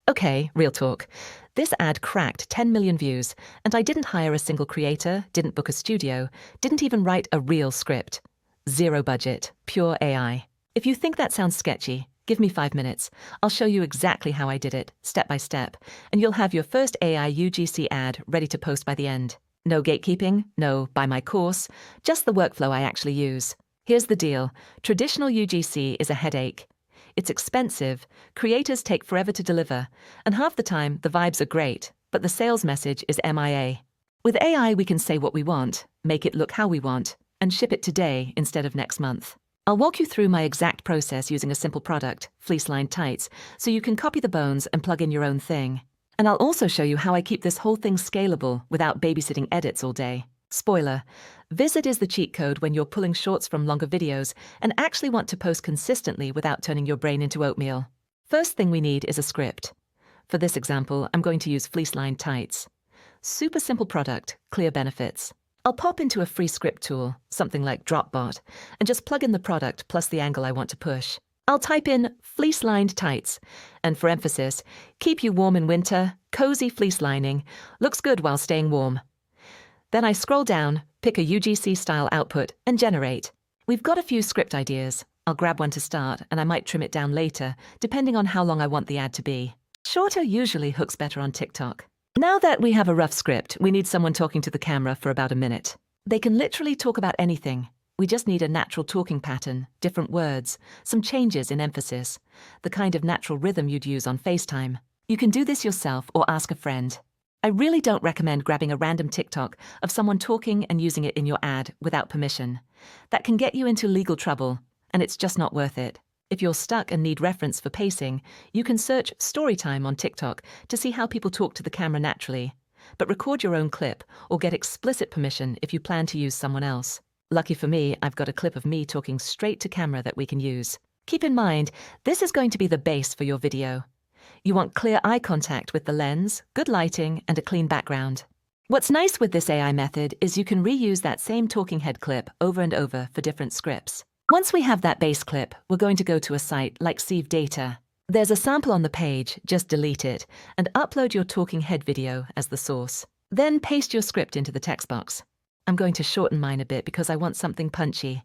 Okay, real talk. This ad cracked 10 million views, and I didn't hire a single creator, didn't book a studio, didn't even write a real script. Zero budget, pure AI. If you think that sounds sketchy, give me 5 minutes. I'll show you exactly how I did it, step by step, and you'll have your first AI UGC ad ready to post by the end. No gatekeeping, no buy my course, just the workflow I actually use. Here's the deal. Traditional UGC is a headache. It's expensive, creators take forever to deliver, and half the time the vibes are great, but the sales message is MIA. With AI, we can say what we want, make it look how we want, and ship it today instead of next month. I'll walk you through my exact process using a simple product, fleece-lined tights, so you can copy the bones and plug in your own thing. And I'll also show you how I keep this whole thing scalable without babysitting edits all day. Spoiler, Visit is the cheat code when you're pulling shorts from longer videos and actually want to post consistently without turning your brain into oatmeal. First thing we need is a script. For this example, I'm going to use fleece-lined tights. Super simple product, clear benefits. I'll pop into a free script tool, something like Dropbot, and just plug in the product plus the angle I want to push. I'll type in fleece-lined tights, and for emphasis, keep you warm in winter, cozy fleece lining, looks good while staying warm. Then I scroll down, pick a UGC-style output, and generate. We've got a few script ideas. I'll grab one to start, and I might trim it down later, depending on how long I want the ad to be. Shorter usually hooks better on TikTok. Now that we have a rough script, we need someone talking to the camera for about a minute. They can literally talk about anything. We just need a natural talking pattern, different words, some changes in emphasis, the kind of natural rhythm you'd use on FaceTime. You can do this yourself or ask a friend. I really don't recommend grabbing a random TikTok of someone talking and using it in your ad without permission. That can get you into legal trouble, and it's just not worth it. If you're stuck and need reference for pacing, you can search Storytime on TikTok to see how people talk to the camera naturally. But record your own clip or get explicit permission if you plan to use someone else. Lucky for me, I've got a clip of me talking straight to camera that we can use. Keep in mind, this is going to be the base for your video. You want clear eye contact with the lens, good lighting, and a clean background. What's nice with this AI method is you can reuse that same talking head clip over and over for different scripts. Once we have that base clip, we're going to go to a site like Sieve Data. There's a sample on the page, just delete it, and upload your talking head video as the source. Then paste your script into the text box. I'm going to shorten mine a bit because I want something punchy.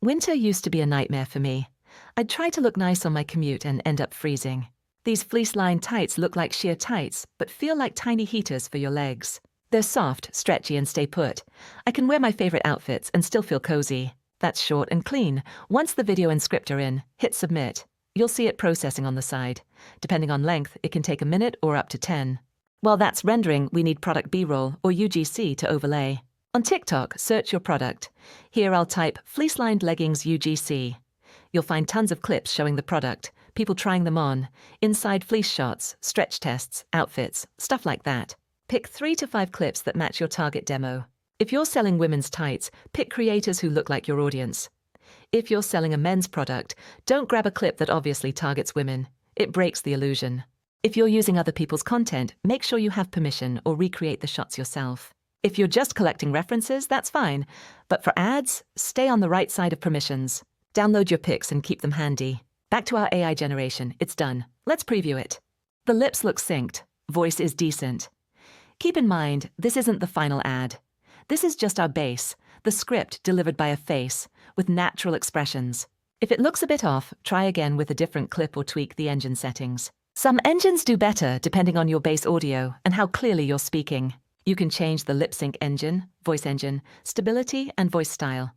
Winter used to be a nightmare for me. I'd try to look nice on my commute and end up freezing. These fleece-lined tights look like sheer tights, but feel like tiny heaters for your legs. They're soft, stretchy, and stay put. I can wear my favorite outfits and still feel cozy. That's short and clean. Once the video and script are in, hit submit. You'll see it processing on the side. Depending on length, it can take a minute or up to 10. While that's rendering, we need product B-roll or UGC to overlay. On TikTok, search your product. Here I'll type fleece-lined leggings UGC. You'll find tons of clips showing the product, people trying them on, inside fleece shots, stretch tests, outfits, stuff like that. Pick 3 to 5 clips that match your target demo. If you're selling women's tights, pick creators who look like your audience. If you're selling a men's product, don't grab a clip that obviously targets women. It breaks the illusion. If you're using other people's content, make sure you have permission or recreate the shots yourself. If you're just collecting references, that's fine. But for ads, stay on the right side of permissions. Download your pics and keep them handy. Back to our AI generation. It's done. Let's preview it. The lips look synced. Voice is decent. Keep in mind, this isn't the final ad. This is just our base, the script delivered by a face, with natural expressions. If it looks a bit off, try again with a different clip or tweak the engine settings. Some engines do better depending on your base audio and how clearly you're speaking. You can change the lip-sync engine, voice engine, stability, and voice style.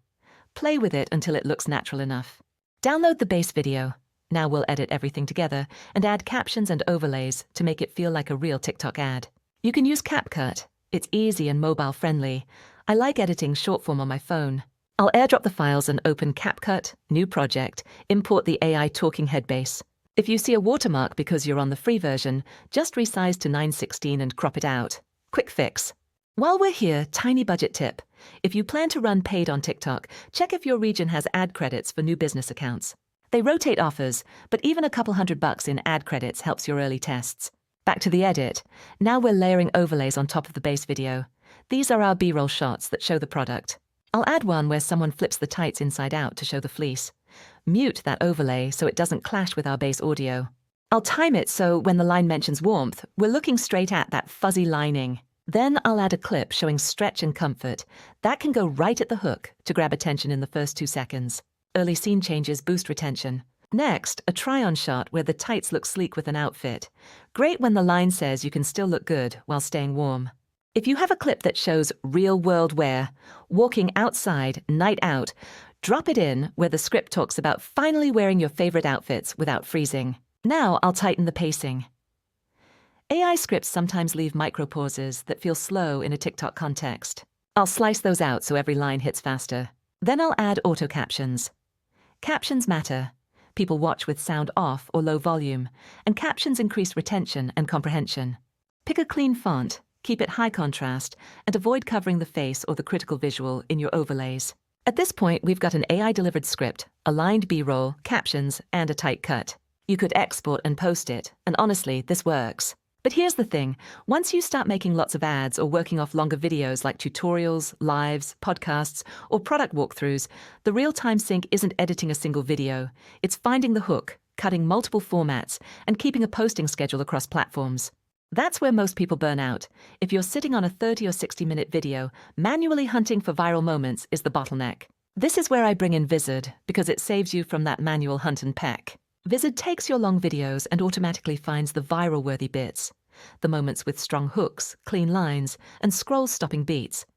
Play with it until it looks natural enough. Download the base video. Now we'll edit everything together and add captions and overlays to make it feel like a real TikTok ad. You can use CapCut. It's easy and mobile-friendly. I like editing short form on my phone. I'll airdrop the files and open CapCut, new project, import the AI talking head base. If you see a watermark because you're on the free version, just resize to 9:16 and crop it out. Quick fix. While we're here, tiny budget tip. If you plan to run paid on TikTok, check if your region has ad credits for new business accounts. They rotate offers, but even a couple $100 in ad credits helps your early tests. Back to the edit. Now we're layering overlays on top of the base video. These are our B-roll shots that show the product. I'll add one where someone flips the tights inside out to show the fleece. Mute that overlay so it doesn't clash with our base audio. I'll time it so when the line mentions warmth, we're looking straight at that fuzzy lining. Then I'll add a clip showing stretch and comfort. That can go right at the hook to grab attention in the first 2 seconds. Early scene changes boost retention. Next, a try-on shot where the tights look sleek with an outfit. Great when the line says you can still look good while staying warm. If you have a clip that shows real-world wear, walking outside, night out, drop it in where the script talks about finally wearing your favorite outfits without freezing. Now I'll tighten the pacing. AI scripts sometimes leave micro-pauses that feel slow in a TikTok context. I'll slice those out so every line hits faster. Then I'll add auto captions. Captions matter. People watch with sound off or low volume, and captions increase retention and comprehension. Pick a clean font, keep it high contrast, and avoid covering the face or the critical visual in your overlays. At this point, we've got an AI-delivered script, aligned B-roll, captions, and a tight cut. You could export and post it, and honestly, this works. But here's the thing, once you start making lots of ads or working off longer videos like tutorials, lives, podcasts, or product walkthroughs, the real-time sync isn't editing a single video. It's finding the hook, cutting multiple formats, and keeping a posting schedule across platforms. That's where most people burn out. If you're sitting on a 30 or 60-minute video, manually hunting for viral moments is the bottleneck. This is where I bring in Vizard, because it saves you from that manual hunt and peck. Vizard takes your long videos and automatically finds the viral-worthy bits, the moments with strong hooks, clean lines, and scroll-stopping beats,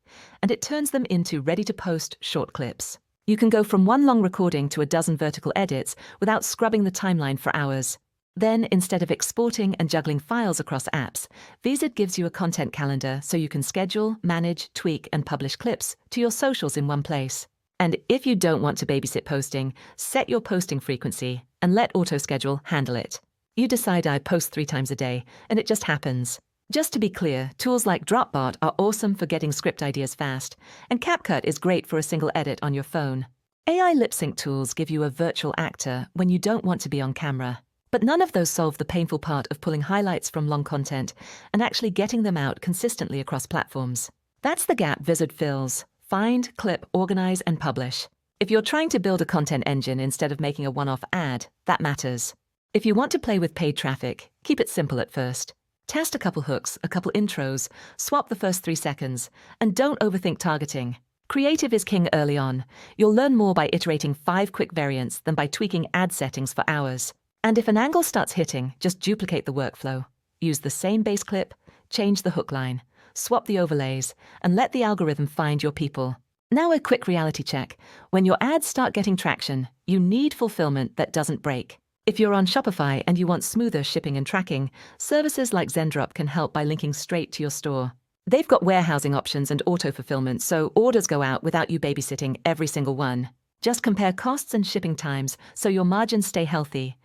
and it turns them into ready-to-post short clips. You can go from one long recording to a dozen vertical edits without scrubbing the timeline for hours. Then, instead of exporting and juggling files across apps, Vizard gives you a content calendar so you can schedule, manage, tweak, and publish clips to your socials in one place. And if you don't want to babysit posting, set your posting frequency and let AutoSchedule handle it. You decide I post 3 times a day, and it just happens. Just to be clear, tools like Dropbot are awesome for getting script ideas fast, and CapCut is great for a single edit on your phone. AI lip-sync tools give you a virtual actor when you don't want to be on camera. But none of those solve the painful part of pulling highlights from long content and actually getting them out consistently across platforms. That's the gap Vizard fills. Find, clip, organize, and publish. If you're trying to build a content engine instead of making a one-off ad, that matters. If you want to play with paid traffic, keep it simple at first. Test a couple hooks, a couple intros, swap the first 3 seconds, and don't overthink targeting. Creative is king early on. You'll learn more by iterating 5 quick variants than by tweaking ad settings for hours. And if an angle starts hitting, just duplicate the workflow. Use the same base clip, change the hook line, swap the overlays, and let the algorithm find your people. Now a quick reality check. When your ads start getting traction, you need fulfillment that doesn't break. If you're on Shopify and you want smoother shipping and tracking, services like Zendrop can help by linking straight to your store. They've got warehousing options and auto-fulfillment, so orders go out without you babysitting every single one. Just compare costs and shipping times so your margins stay healthy.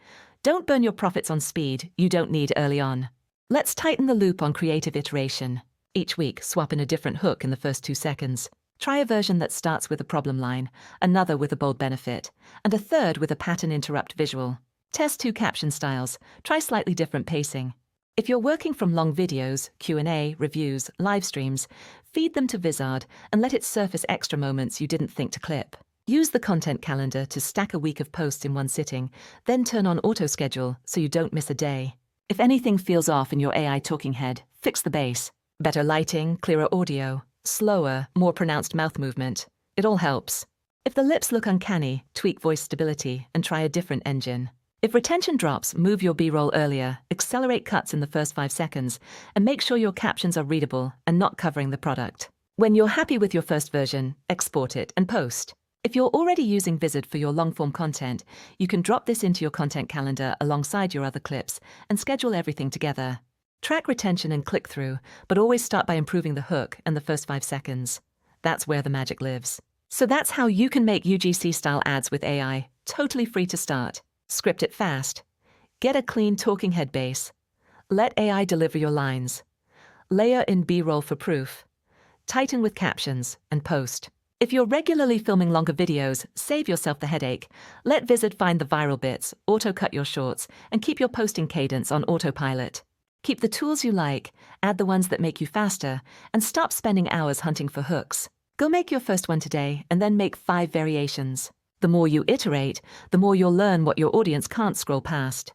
Don't burn your profits on speed you don't need early on. Let's tighten the loop on creative iteration. Each week, swap in a different hook in the first 2 seconds. Try a version that starts with a problem line, another with a bold benefit, and a third with a pattern interrupt visual. Test 2 caption styles. Try slightly different pacing. If you're working from long videos, Q&A, reviews, live streams, feed them to Vizard and let it surface extra moments you didn't think to clip. Use the content calendar to stack a week of posts in one sitting, then turn on auto-schedule so you don't miss a day. If anything feels off in your AI talking head, fix the base. Better lighting, clearer audio, slower, more pronounced mouth movement. It all helps. If the lips look uncanny, tweak voice stability and try a different engine. If retention drops, move your B-roll earlier, accelerate cuts in the first 5 seconds, and make sure your captions are readable and not covering the product. When you're happy with your first version, export it and post. If you're already using Vizard for your long-form content, you can drop this into your content calendar alongside your other clips and schedule everything together. Track retention and click-through, but always start by improving the hook and the first 5 seconds. That's where the magic lives. So that's how you can make UGC-style ads with AI, totally free to start. Script it fast. Get a clean talking head base. Let AI deliver your lines. Layer in B-roll for proof. Tighten with captions and post. If you're regularly filming longer videos, save yourself the headache. Let Vizard find the viral bits, auto-cut your shorts, and keep your posting cadence on autopilot. Keep the tools you like, add the ones that make you faster, and stop spending hours hunting for hooks. Go make your first one today, and then make 5 variations. The more you iterate, the more you'll learn what your audience can't scroll past.